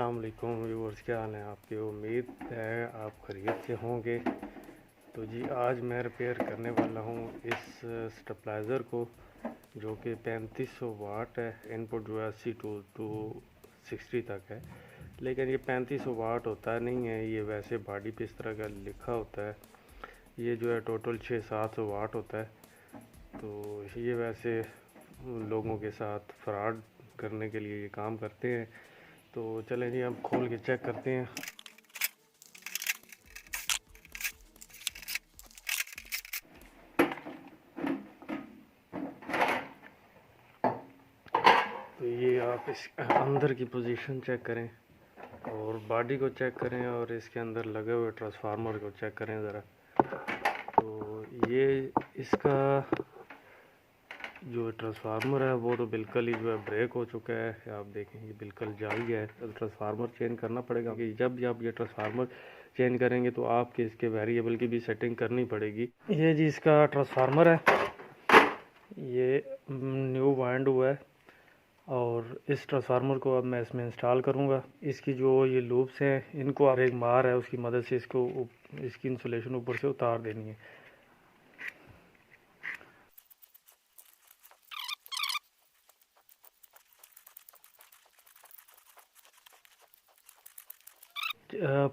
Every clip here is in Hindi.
अस्सलाम वालेकुम व्यूअर्स, क्या हाल है आपके। उम्मीद है आप खैरियत से होंगे। तो जी आज मैं रिपेयर करने वाला हूँ इस स्टेबलाइज़र को, जो कि 3500 वाट है। इनपुट जो है 80 टू 60 तक है, लेकिन ये 3500 वाट होता नहीं है। ये वैसे बॉडी पे इस तरह का लिखा होता है। ये जो है टोटल 600-700 वाट होता है। तो ये वैसे लोगों के साथ फ्रॉड करने के लिए ये काम करते हैं। तो चलें जी, हम खोल के चेक करते हैं। तो ये आप इस अंदर की पोजीशन चेक करें और बॉडी को चेक करें और इसके अंदर लगे हुए ट्रांसफार्मर को चेक करें ज़रा। तो ये इसका जो ट्रांसफार्मर है वो तो बिल्कुल ही जो है ब्रेक हो चुका है। आप देखें ये बिल्कुल जाल गया है। तो ट्रांसफार्मर चेंज करना पड़ेगा, क्योंकि जब भी आप ये ट्रांसफार्मर चेंज करेंगे तो आपके इसके वेरिएबल की भी सेटिंग करनी पड़ेगी। ये जी इसका ट्रांसफार्मर है, ये न्यू वाइंड हुआ है और इस ट्रांसफार्मर को अब मैं इसमें इंस्टॉल करूंगा। इसकी जो ये लूप्स हैं इनको आप एक मार है उसकी मदद से इसकी इंसुलेशन ऊपर से उतार देनी है।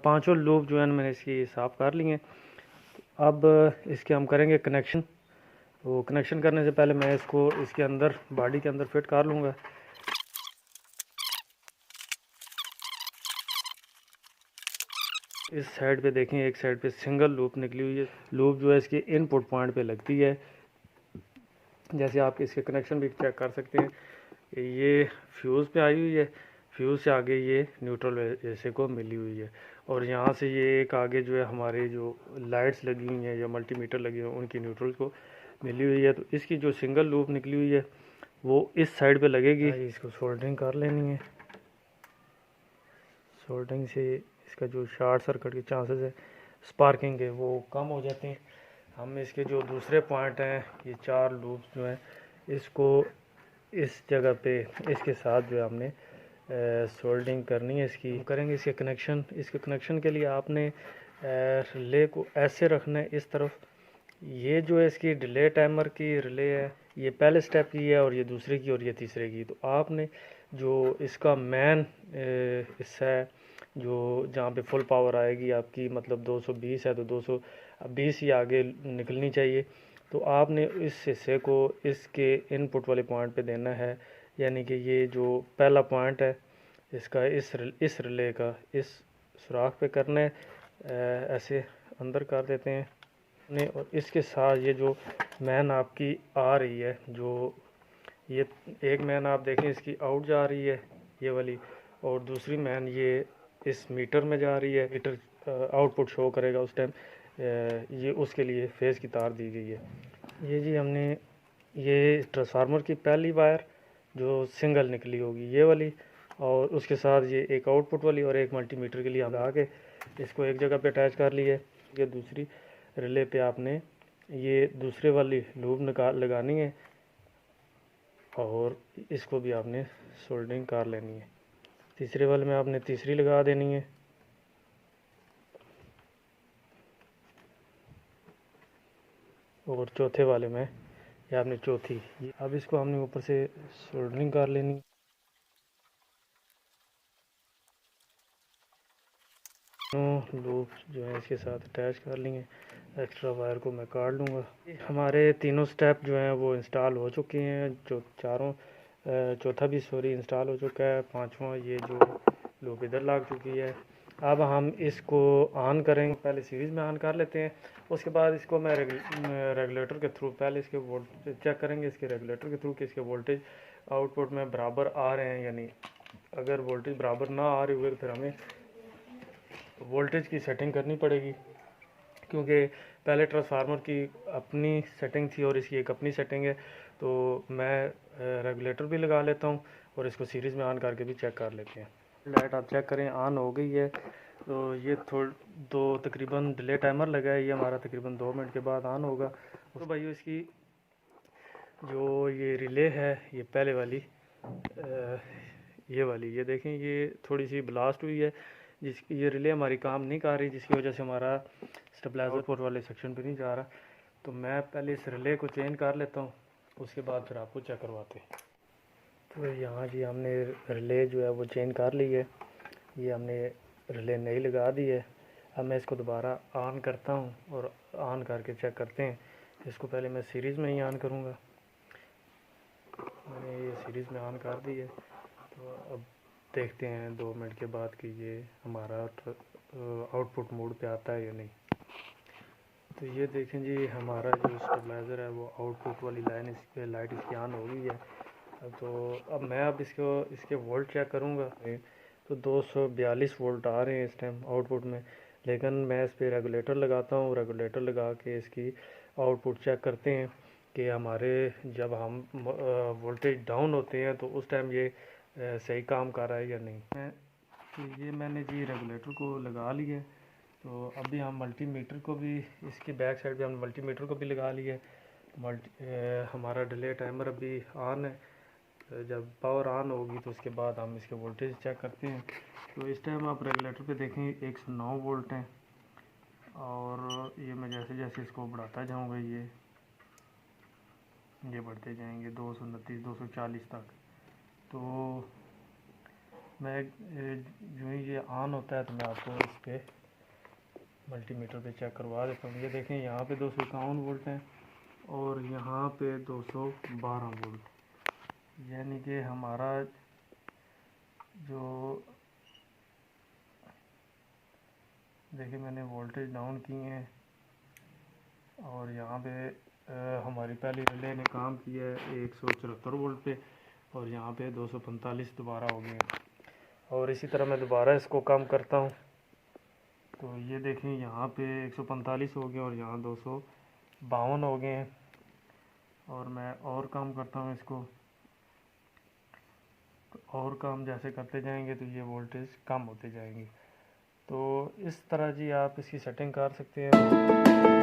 पांचों लूप जो है मैंने इसकी साफ़ कर लिए हैं। अब इसके हम करेंगे कनेक्शन। तो कनेक्शन करने से पहले मैं इसको इसके अंदर बॉडी के अंदर फिट कर लूँगा। इस साइड पे देखें, एक साइड पे सिंगल लूप निकली हुई है। लूप जो है इसके इनपुट पॉइंट पे लगती है। जैसे आप इसके कनेक्शन भी चेक कर सकते हैं, ये फ्यूज़ पे आई हुई है। फ्यूज़ से आगे ये न्यूट्रल ऐसे को मिली हुई है, और यहाँ से ये एक आगे जो है हमारे जो लाइट्स लगी हुई हैं या मल्टीमीटर लगी हुई हैं उनकी न्यूट्रल को मिली हुई है। तो इसकी जो सिंगल लूप निकली हुई है वो इस साइड पे लगेगी। इसको सोल्डरिंग कर लेनी है। सोल्डरिंग से इसका जो शॉर्ट सर्किट के चांसेस है, स्पार्किंग के, वो कम हो जाते हैं। हम इसके जो दूसरे पॉइंट हैं, ये 4 लूप्स जो हैं, इसको इस जगह पे इसके साथ जो है हमने सोल्डरिंग करनी है। इसकी करेंगे इसके कनेक्शन। इसके कनेक्शन के लिए आपने रिले को ऐसे रखना है इस तरफ। ये जो है इसकी डिले टाइमर की रिले है, ये पहले स्टेप की है और ये दूसरे की और ये तीसरे की। तो आपने जो इसका मेन हिस्सा है, जो जहाँ पे फुल पावर आएगी आपकी, मतलब 220 है तो 220 ही आगे निकलनी चाहिए। तो आपने इस हिस्से को इसके इनपुट वाले पॉइंट पे देना है, यानी कि ये जो पहला पॉइंट है इसका, इस रिले का इस सुराख पे करना है। ऐसे अंदर कर देते हैं ने, और इसके साथ ये जो मैन आपकी आ रही है, जो ये एक मैन आप देखें इसकी आउट जा रही है ये वाली, और दूसरी मैन ये इस मीटर में जा रही है। मीटर आउटपुट शो करेगा उस टाइम, ये उसके लिए फेज़ की तार दी गई है। ये जी हमने ये ट्रांसफार्मर की पहली वायर जो सिंगल निकली होगी ये वाली, और उसके साथ ये एक आउटपुट वाली और एक मल्टीमीटर के लिए हम लगा के इसको एक जगह पे अटैच कर लिए। ये दूसरी रिले पे आपने ये दूसरे वाली लूप लगानी है और इसको भी आपने सोल्डरिंग कर लेनी है। तीसरे वाले में आपने तीसरी लगा देनी है, और चौथे वाले में ये आपने चौथी। अब इसको हमने ऊपर से सोल्डरिंग कर लेनी है। लूप जो है इसके साथ अटैच कर लेंगे। एक्स्ट्रा वायर को मैं काट लूँगा। हमारे तीनों स्टेप जो हैं वो इंस्टॉल हो चुके हैं। जो चारों चौथा भी इंस्टॉल हो चुका है। पांचवा ये जो लूप इधर लग चुकी है। अब हम इसको ऑन करेंगे। पहले सीरीज़ में ऑन कर लेते हैं, उसके बाद इसको मैं रेगुलेटर के थ्रू पहले इसके वोल्टेज चेक करेंगे, इसके रेगुलेटर के थ्रू कि इसके वोल्टेज आउटपुट में बराबर आ रहे हैं या नहीं। अगर वोल्टेज बराबर ना आ रही हुई तो फिर हमें वोल्टेज की सेटिंग करनी पड़ेगी, क्योंकि पहले ट्रांसफार्मर की अपनी सेटिंग थी और इसकी एक अपनी सेटिंग है। तो मैं रेगुलेटर भी लगा लेता हूँ और इसको सीरीज़ में ऑन करके भी चेक कर लेते हैं। लाइट आप चेक करें ऑन हो गई है। तो ये तकरीबन डिले टाइमर लगा है, ये हमारा तकरीबन 2 मिनट के बाद ऑन होगा। तो भाई इसकी जो ये रिले है, ये पहले वाली ये वाली, ये देखें ये थोड़ी सी ब्लास्ट हुई है, जिसकी ये रिले हमारी काम नहीं कर रही, जिसकी वजह से हमारा स्टेबलाइजर आउटपुट वाले सेक्शन पे नहीं जा रहा। तो मैं पहले इस रिले को चेंज कर लेता हूँ, उसके बाद फिर आपको चेक करवाते हैं। तो यहाँ जी हमने रिले जो है वो चेंज कर ली है, ये हमने रिले नई लगा दी है। अब मैं इसको दोबारा ऑन करता हूँ और ऑन करके चेक करते हैं। इसको पहले मैं सीरीज़ में ही ऑन करूँगा, मैंने ये सीरीज़ में ऑन कर दी है। तो अब देखते हैं 2 मिनट के बाद कि ये हमारा आउटपुट मोड पे आता है या नहीं। तो ये देखें जी हमारा जो स्टेबलाइज़र है वो आउटपुट वाली लाइन, इस पर लाइट इसकी ऑन हो गई है। तो अब मैं इसके वोल्ट चेक करूँगा। तो 242 वोल्ट आ रहे हैं इस टाइम आउटपुट में, लेकिन मैं इस पर रेगुलेटर लगाता हूँ। रेगुलेटर लगा के इसकी आउटपुट चेक करते हैं कि हमारे जब हम वोल्टेज डाउन होते हैं तो उस टाइम ये सही काम कर रहा है या नहीं। तो ये मैंने जी रेगुलेटर को लगा लिया। तो अभी हम मल्टीमीटर को भी, इसकी बैक साइड पे हमने मल्टीमीटर को भी लगा लिया है। हमारा डिले टाइमर अभी ऑन है। जब पावर ऑन होगी तो उसके बाद हम इसके वोल्टेज चेक करते हैं। तो इस टाइम आप रेगुलेटर पे देखें 109 वोल्ट हैं, और ये मैं जैसे जैसे इसको बढ़ाता जाऊँगा ये बढ़ते जाएंगे 229 240 तक। तो मैं जो ही ये ऑन होता है तो मैं आपको इस पर मल्टीमीटर पे चेक करवा देता हूँ। ये देखें यहाँ पे 251 वोल्ट हैं और यहाँ पे 212 वोल्ट, यानी कि हमारा जो देखिए मैंने वोल्टेज डाउन किए हैं और यहाँ पे हमारी पहली रिले ने काम किया है 174 वोल्ट पे, और यहाँ पे 245 दोबारा हो गए हैं। और इसी तरह मैं दोबारा इसको कम करता हूँ। तो ये देखें यहाँ पे 145 हो गए और यहाँ 252 हो गए हैं। और मैं और कम करता हूँ इसको, तो और कम जैसे करते जाएंगे तो ये वोल्टेज कम होते जाएंगे। तो इस तरह जी आप इसकी सेटिंग कर सकते हैं।